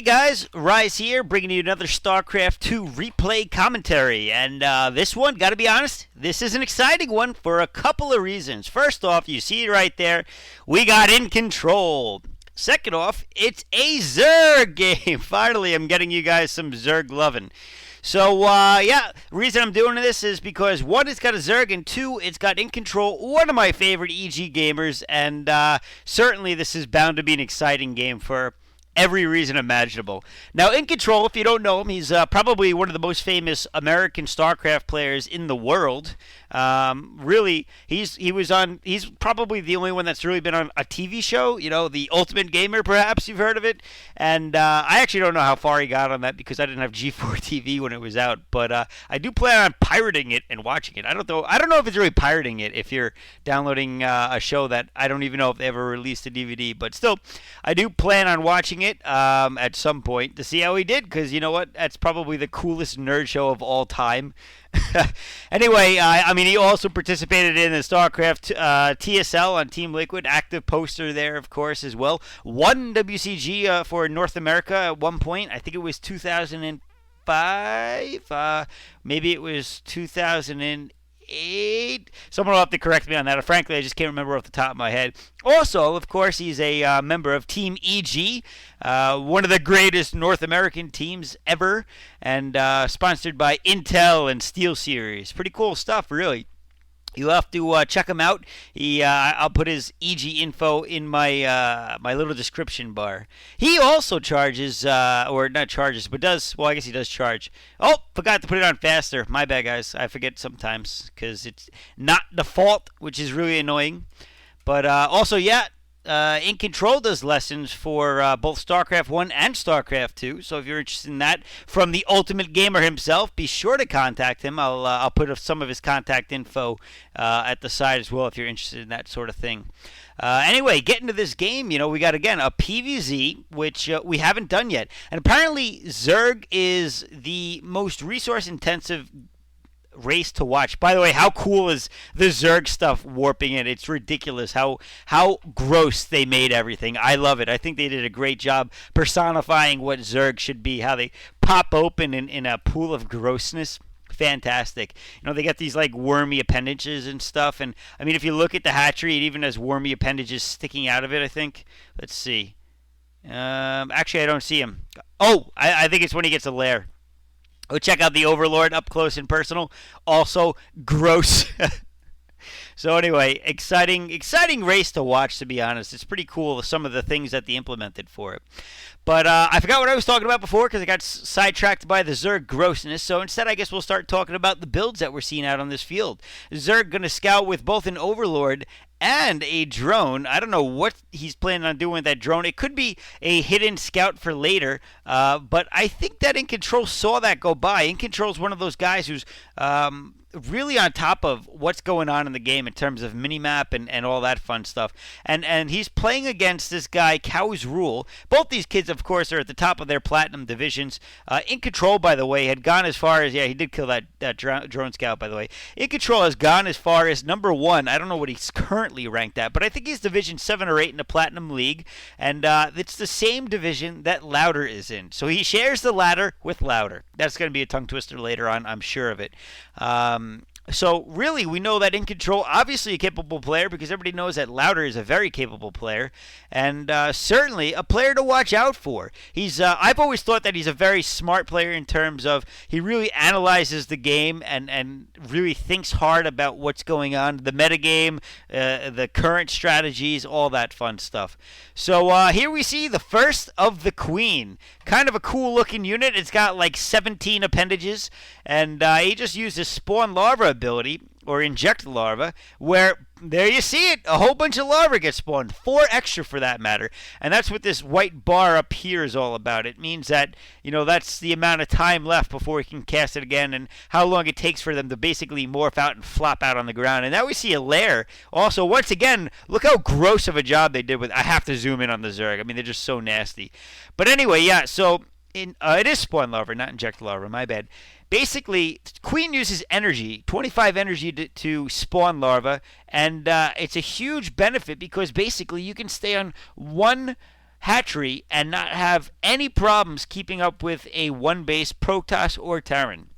guys, Rise here, bringing you another Starcraft 2 replay commentary. And this one, gotta be honest, this is an exciting one for a couple of reasons. First off, you see it right there, we got Incontrol. Second off, it's a Zerg game. Finally, I'm getting you guys some Zerg loving. So, yeah, the reason I'm doing this is because, one, it's got a Zerg, and two, it's got Incontrol, one of my favorite EG gamers, and certainly this is bound to be an exciting game for every reason imaginable. Now, Incontrol, if you don't know him, he's probably one of the most famous American StarCraft players in the world. Really, he's probably the only one that's really been on a TV show, you know, The Ultimate Gamer, perhaps you've heard of it. And I actually don't know how far he got on that because I didn't have G4 TV when it was out, but I do plan on pirating it and watching it. I don't know if it's really pirating it if you're downloading a show that I don't even know if they ever released a DVD, but still, I do plan on watching it at some point to see how he did, because you know what, that's probably the coolest nerd show of all time. Anyway, I mean, he also participated in the StarCraft TSL on Team Liquid, active poster there, of course, as well. Won WCG for North America at one point. I think it was 2005. Maybe it was 2008. Someone will have to correct me on that. Frankly, I just can't remember off the top of my head. Also, of course, he's a member of Team EG, one of the greatest North American teams ever, and sponsored by Intel and SteelSeries. Pretty cool stuff, really. You'll have to check him out. I'll put his EG info in my my little description bar. He also charges, or not charges, but does, well, I guess he does charge. Oh, forgot to put it on faster. My bad, guys. I forget sometimes because it's not default, which is really annoying. But also, yeah, Incontrol does lessons for both StarCraft 1 and StarCraft 2. So if you're interested in that from the Ultimate Gamer himself, be sure to contact him. I'll put some of his contact info at the side as well if you're interested in that sort of thing. Anyway, getting to this game, you know, we got, again, a PvZ, which we haven't done yet. And apparently Zerg is the most resource-intensive race to watch. By the way, how cool is the Zerg stuff warping it? It's ridiculous how gross they made everything. I love it. I think they did a great job personifying what Zerg should be, how they pop open in a pool of grossness. Fantastic. You know, they got these like wormy appendages and stuff, and I mean, if you look at the hatchery, it even has wormy appendages sticking out of it, I think. Let's see. Actually, I don't see him. Oh, I think it's when he gets a lair. Go check out the Overlord up close and personal. Also gross. So anyway, exciting race to watch, to be honest. It's pretty cool, some of the things that they implemented for it. But I forgot what I was talking about before because I got sidetracked by the Zerg grossness. So instead, I guess we'll start talking about the builds that we're seeing out on this field. Zerg going to scout with both an Overlord and a drone. I don't know what he's planning on doing with that drone. It could be a hidden scout for later, but I think that Incontrol saw that go by. Incontrol's one of those guys who's really on top of what's going on in the game in terms of minimap and all that fun stuff. And he's playing against this guy, Cowsrule. Both these kids, of course, are at the top of their platinum divisions. Incontrol, by the way, had gone as far as, yeah, he did kill that drone scout, by the way. Incontrol has gone as far as number 1. I don't know what he's currently ranked at, but I think he's division 7 or 8 in the platinum league. And it's the same division that Louder is in. So he shares the ladder with Louder. That's going to be a tongue twister later on, I'm sure of it. So really, we know that Incontrol, obviously a capable player, because everybody knows that Louder is a very capable player, and certainly a player to watch out for. He's I've always thought that he's a very smart player in terms of he really analyzes the game and really thinks hard about what's going on, the metagame, the current strategies, all that fun stuff. So here we see the first of the Queen. Kind of a cool looking unit. It's got like 17 appendages, and he just used his spawn larva ability, or inject larva, where, there you see it, a whole bunch of larvae get spawned, 4 extra for that matter, and that's what this white bar up here is all about. It means that, you know, that's the amount of time left before we can cast it again, and how long it takes for them to basically morph out and flop out on the ground. And now we see a lair. Also, once again, look how gross of a job they did with, I have to zoom in on the Zerg, I mean, they're just so nasty. But anyway, yeah, so it is spawn larva, not inject larva, my bad. Basically, Queen uses energy, 25 energy to spawn larva, and it's a huge benefit because basically you can stay on one hatchery and not have any problems keeping up with a one-base Protoss or Terran.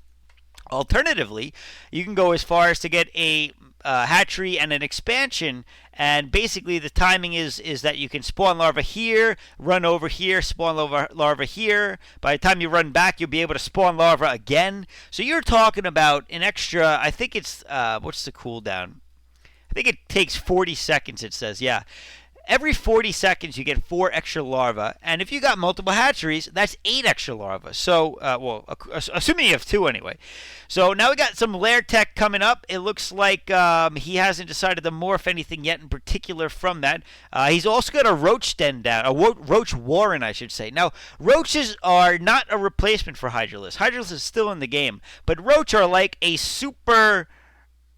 Alternatively, you can go as far as to get a hatchery and an expansion, and basically the timing is that you can spawn larva here, run over here, spawn larva here. By the time you run back, you'll be able to spawn larva again. So you're talking about an extra, I think it's, what's the cooldown? I think it takes 40 seconds, it says, yeah. Every 40 seconds, you get 4 extra larvae, and if you got multiple hatcheries, that's 8 extra larvae. So, well, assuming you have 2 anyway. So now we got some lair tech coming up. It looks like he hasn't decided to morph anything yet in particular from that. He's also got a roach den down, a roach warren, I should say. Now, roaches are not a replacement for Hydralisk. Hydralisk is still in the game, but roach are like a super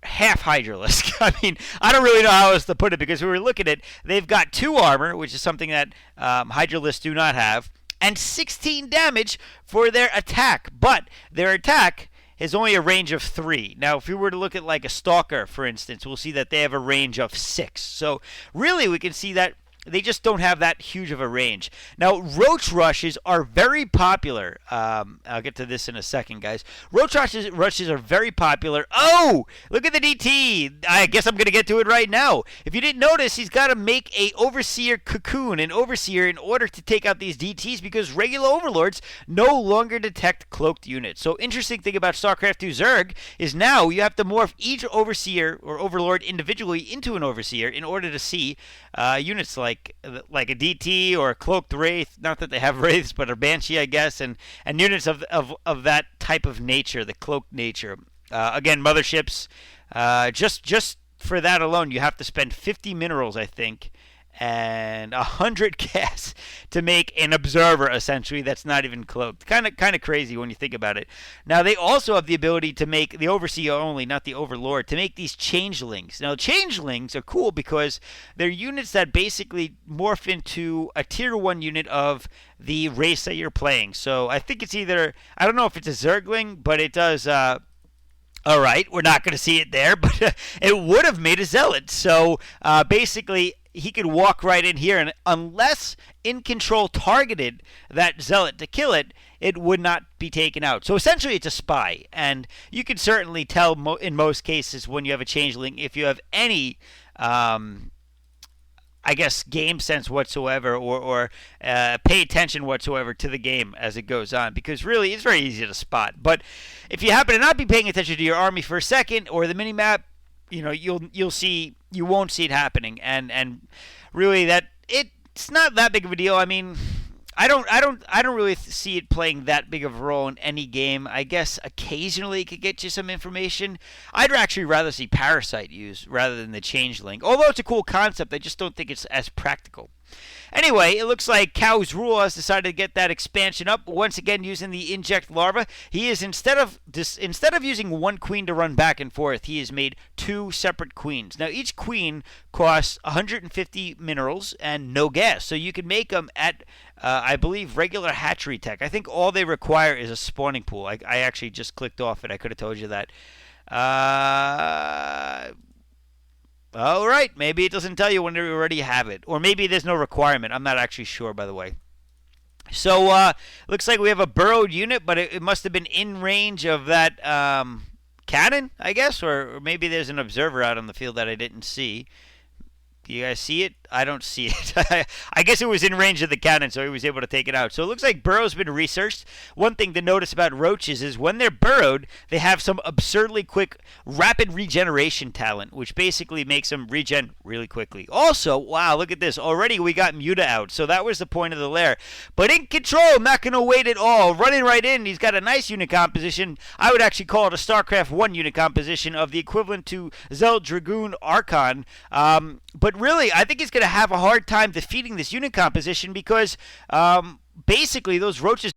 half Hydralisk. I mean, I don't really know how else to put it, because we were looking at, they've got 2 armor, which is something that Hydralisks do not have, and 16 damage for their attack. But their attack is only a range of 3. Now, if we were to look at like a Stalker, for instance, we'll see that they have a range of 6. So really, we can see that they just don't have that huge of a range. Now, roach rushes are very popular. I'll get to this in a second, guys. Roach rushes are very popular. Oh, look at the DT. I guess I'm going to get to it right now. If you didn't notice, he's got to make a Overseer cocoon, an Overseer, in order to take out these DTs, because regular Overlords no longer detect cloaked units. So, interesting thing about Starcraft 2 Zerg is now you have to morph each Overseer or Overlord individually into an Overseer in order to see units like a DT or a cloaked wraith. Not that they have wraiths, but a banshee, I guess, and units of that type of nature, the cloaked nature. Again, motherships. Just for that alone, you have to spend 50 minerals, I think, and 100 gas to make an observer, essentially, that's not even cloaked. Kind of crazy when you think about it. Now, they also have the ability to make, the Overseer only, not the Overlord, to make these changelings. Now, changelings are cool because they're units that basically morph into a tier 1 unit of the race that you're playing. So I think it's either, I don't know if it's a Zergling, but it does, all right, we're not going to see it there, but it would have made a Zealot. So basically, he could walk right in here, and unless Incontrol targeted that Zealot to kill it, it would not be taken out. So essentially, it's a spy, and you can certainly tell in most cases when you have a changeling if you have any, I guess, game sense whatsoever, or pay attention whatsoever to the game as it goes on, because really it's very easy to spot. But if you happen to not be paying attention to your army for a second or the minimap, you know, you won't see it happening, and really that it's not that big of a deal. I mean, I don't really see it playing that big of a role in any game. I guess occasionally it could get you some information. I'd actually rather see Parasite used rather than the Changeling. Although it's a cool concept, I just don't think it's as practical. Anyway, it looks like Cowsrule has decided to get that expansion up once again using the inject larva. He is instead of using 1 queen to run back and forth, he has made 2 separate queens. Now each queen costs 150 minerals and no gas, so you can make them at I believe regular hatchery tech. I think all they require is a spawning pool. I actually just clicked off it. I could have told you that. All right, maybe it doesn't tell you when you already have it. Or maybe there's no requirement. I'm not actually sure, by the way. So, looks like we have a burrowed unit, but it must have been in range of that cannon, I guess. Or maybe there's an observer out on the field that I didn't see. Do you guys see it? I don't see it. I guess it was in range of the cannon, so he was able to take it out. So it looks like burrow's been researched. One thing to notice about roaches is when they're burrowed, they have some absurdly quick rapid regeneration talent, which basically makes them regen really quickly. Also, wow, look at this. Already we got Muta out, so that was the point of the lair. But Incontrol, not going to wait at all. Running right in, he's got a nice unit composition. I would actually call it a StarCraft 1 unit composition of the equivalent to Zealot Dragoon Archon. But really, I think he's going to have a hard time defeating this unit composition because basically those roaches